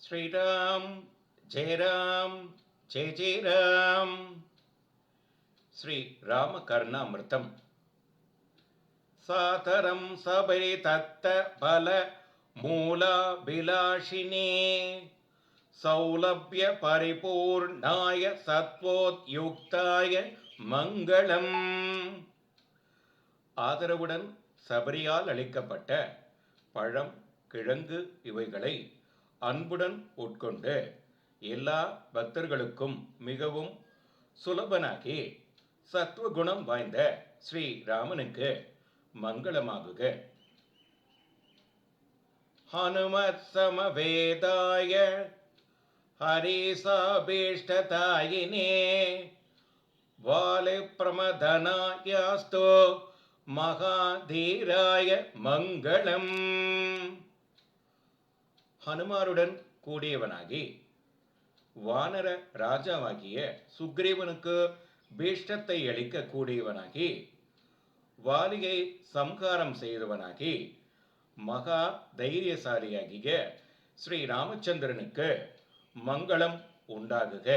ஸ்ரீராம் ஜெயராம் ஜெய ஜெயராம். ஸ்ரீ ராம கர்ணாமிர்தம். சாதரம் சபரி தத்த பல மூலாபிலாஷினே சௌலபிய பரிபூர்ணாய சத்வோத்யுக்தாய மங்களம். ஆதரவுடன் சபரியால் அளிக்கப்பட்ட பழம், கிழங்கு இவைகளை அன்புடன் உட்கொண்டு எல்லா பக்தர்களுக்கும் மிகவும் சுலபனாகி சத்துவகுணம் வாய்ந்த ஸ்ரீ ராமனுக்கு மங்களமாகுக. ஹனுமத் சமவேதாய ஹரிசாபீஷ்டதாயினே வாலி பிரமதனாயாஸ்து மகாதீராய மங்களம். ஹனுமாருடன் கூடியவனாகி வானர ராஜாவாகிய சுக்ரீவனுக்கு பீஷ்டத்தை அளிக்க கூடியவனாகி வாலியை சம்ஹாரம் செய்தவனாகி மகா தைரியசாலியாகிய ஸ்ரீ ராமச்சந்திரனுக்கு மங்களம் உண்டாகுக.